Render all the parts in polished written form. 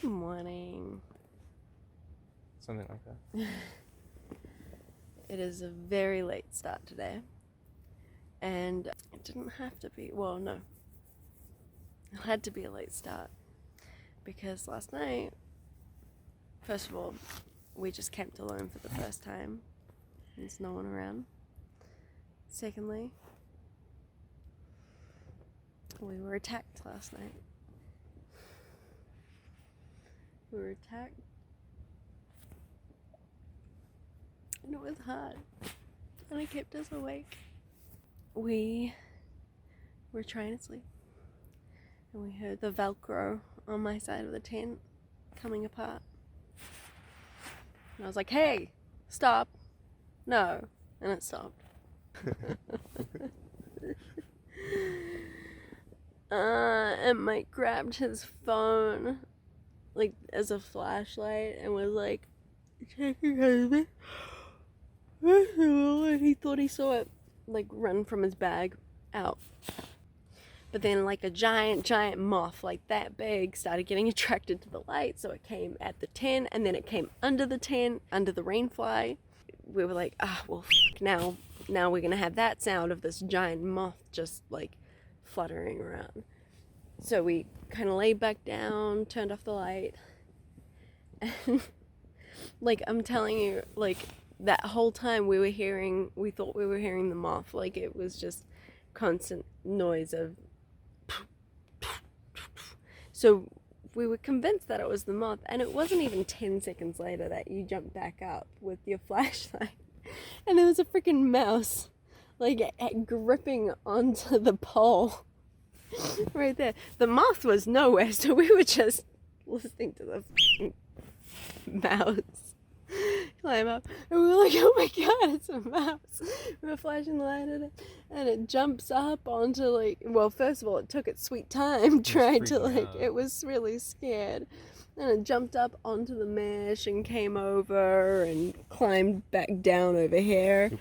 Good morning. Something like that. It is a very late start today. And it didn't have to be, well, no. It had to be a late start. Because last night, first of all, we just camped alone for the first time. There's no one around. Secondly, we were attacked last night. We were attacked. And it was hard. And it kept us awake. We were trying to sleep. And we heard the Velcro on my side of the tent coming apart. And I was like, hey, stop. No. And it stopped. And Mike grabbed his phone, like, as a flashlight and was like, checking husband. And he thought he saw it, like, run from his bag out. But then, like, a giant moth, like that big, started getting attracted to the light. So it came at the tent, and then it came under the tent, under the rainfly. We were like, well, now we're gonna have that sound of this giant moth just, like, fluttering around. So we kind of laid back down, turned off the light, and, like, I'm telling you, like, that whole time we thought we were hearing the moth. Like, it was just constant noise of. So we were convinced that it was the moth, and it wasn't even 10 seconds later that you jumped back up with your flashlight, and there was a freaking mouse, like, gripping onto the pole right there. The moth was nowhere, so we were just listening to the mouse climb up, and we were like, oh my god, it's a mouse. We were flashing the light at it, and it jumps up onto, like, well, first of all, it took its sweet time trying to, like, it was really scared, and it jumped up onto the mesh and came over and climbed back down over here.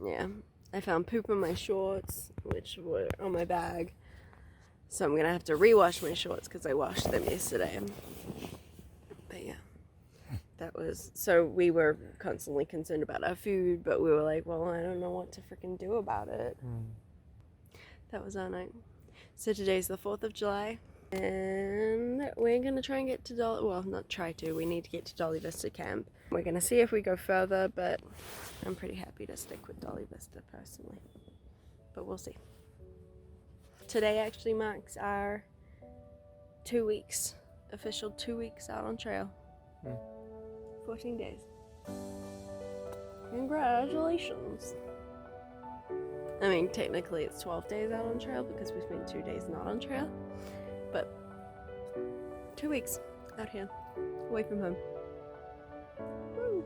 Yeah, I found poop in my shorts, which were on my bag, so I'm gonna have to rewash my shorts because I washed them yesterday. But yeah, that was, so we were constantly concerned about our food, but we were like, well, I don't know what to freaking do about it. That was our night. So today's the 4th of July, and we're gonna try and get to we need to get to Dolly Vista Camp. We're gonna see if we go further, but I'm pretty happy to stick with Dolly Vista personally, but we'll see. Today actually marks our 2 weeks, official 2 weeks out on trail. 14 days. Congratulations. I mean, technically it's 12 days out on trail because we spent 2 days not on trail, but 2 weeks out here, away from home. Woo.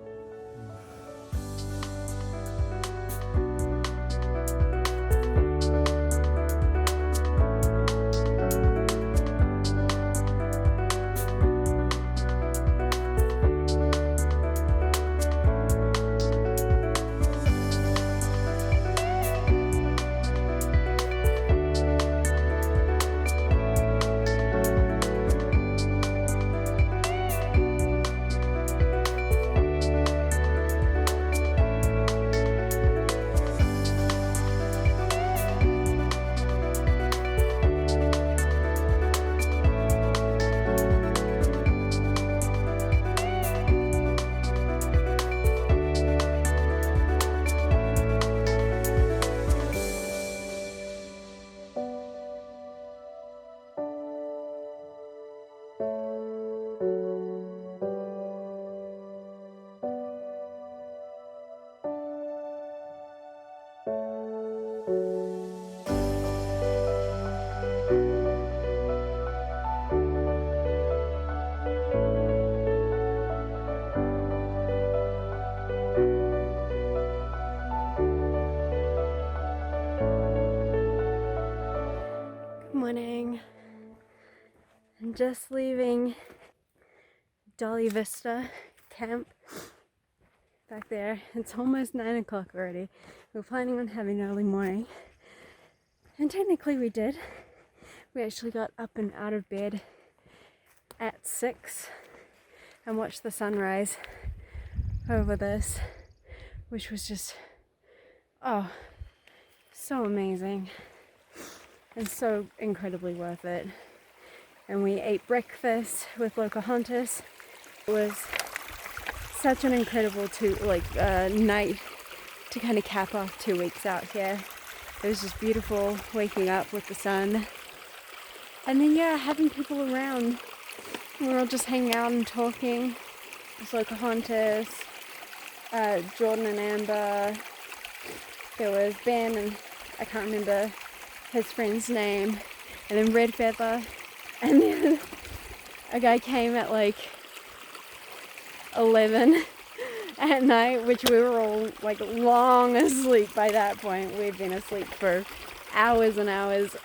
Morning. I'm just leaving Dolly Vista Camp back there. It's almost 9 o'clock already. We're planning on having early morning, and technically we did. We actually got up and out of bed at 6 and watched the sunrise over this, which was just, oh, so amazing and so incredibly worth it. And we ate breakfast with local hunters. It was such an incredible night to kind of cap off 2 weeks out here. It was just beautiful waking up with the sun. And then, yeah, having people around. We were all just hanging out and talking. There's local hunters, Jordan and Amber. There was Ben and I can't remember his friend's name. And then Red Feather. And then a guy came at like 11 at night, which we were all like long asleep by that point. We'd been asleep for hours and hours.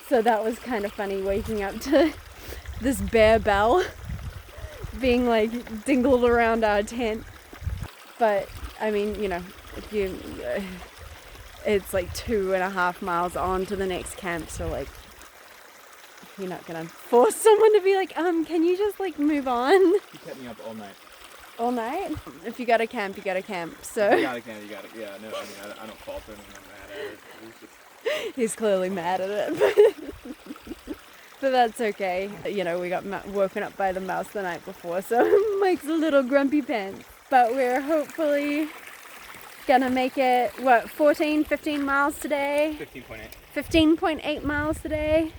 So that was kind of funny, waking up to this bear bell being like dingled around our tent. But I mean, you know, if you it's like 2.5 miles on to the next camp, so like you're not gonna force someone to be like, can you just like move on? You kept me up all night. All night? If you gotta camp, you gotta camp. So You gotta camp, you gotta, yeah, no, I mean, I don't fault him, I'm not mad at it. It was just... He's clearly mad at it, but that's okay. You know, we got woken up by the mouse the night before, so Mike's a little grumpy pants. But we're hopefully gonna make it, 15 miles today? 15.8. 15.8 miles today,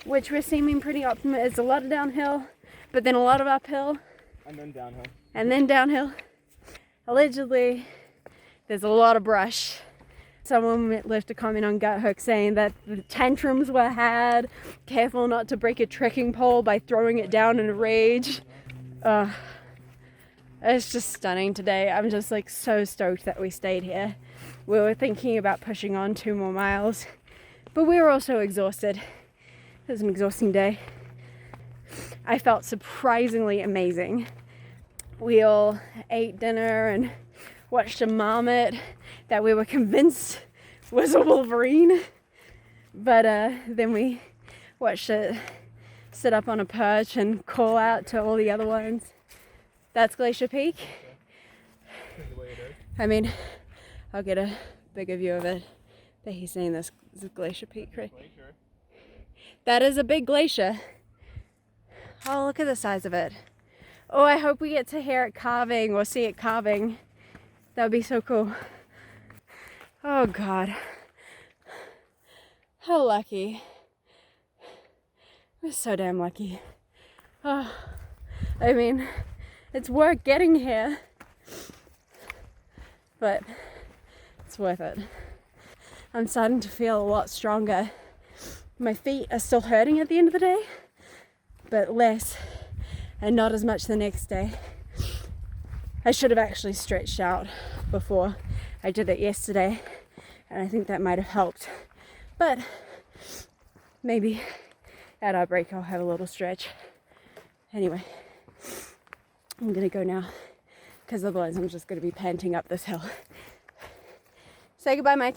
which we're seeming pretty optimistic. It's a lot of downhill, but then a lot of uphill. And then downhill. And then downhill. Allegedly, there's a lot of brush. Someone left a comment on Gut Hook saying that the tantrums were had. Careful not to break a trekking pole by throwing it down in a rage. It's just stunning today. I'm just like so stoked that we stayed here. We were thinking about pushing on 2 more miles, but we were also exhausted. It was an exhausting day. I felt surprisingly amazing. We all ate dinner and watched a marmot that we were convinced was a wolverine. But then we watched it sit up on a perch and call out to all the other ones. That's Glacier Peak. I mean, I'll get a bigger view of it. But he's saying this is Glacier Peak, right? That is a big glacier. Oh, look at the size of it. Oh, I hope we get to hear it carving or see it carving. That would be so cool. Oh, God. How lucky. We're so damn lucky. Oh, I mean, it's work getting here, but it's worth it. I'm starting to feel a lot stronger. My feet are still hurting at the end of the day, but less and not as much the next day. I should have actually stretched out before I did it yesterday, and I think that might have helped. But maybe at our break I'll have a little stretch. Anyway, I'm gonna go now because otherwise I'm just gonna be panting up this hill. Say goodbye, Mike.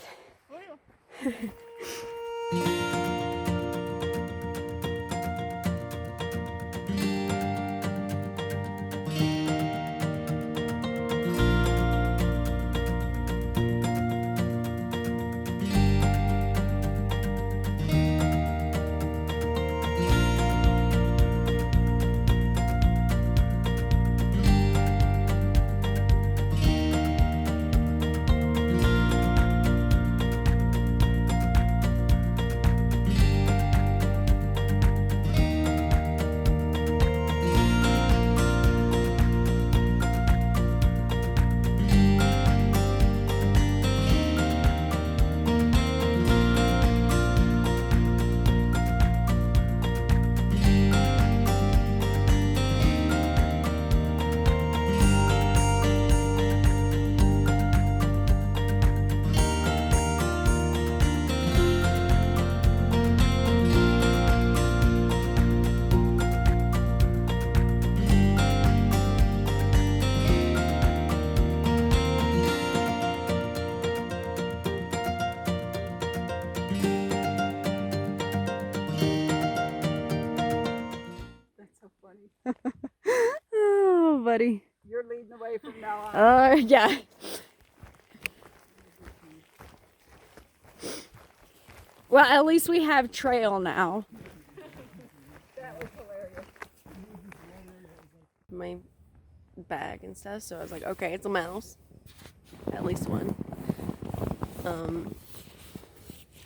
Oh, buddy. You're leading the way from now on. Yeah. Well, at least we have trail now. That was hilarious. My bag and stuff, so I was like, okay, it's a mouse. At least one.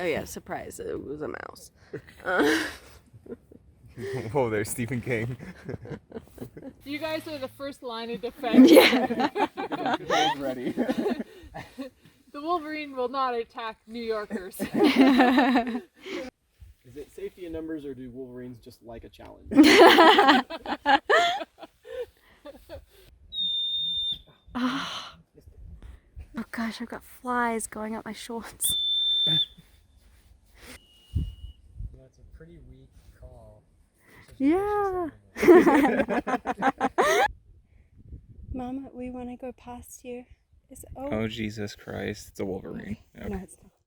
Oh yeah, surprise, it was a mouse. Whoa, there's Stephen King. You guys are the first line of defense. Yeah. Ready. The Wolverine will not attack New Yorkers. Is it safety in numbers, or do Wolverines just like a challenge? Oh gosh, I've got flies going up my shorts. That's a pretty weak call. Yeah. Mama, we want to go past you. Oh, Jesus Christ. It's a Wolverine. Okay. No, it's not.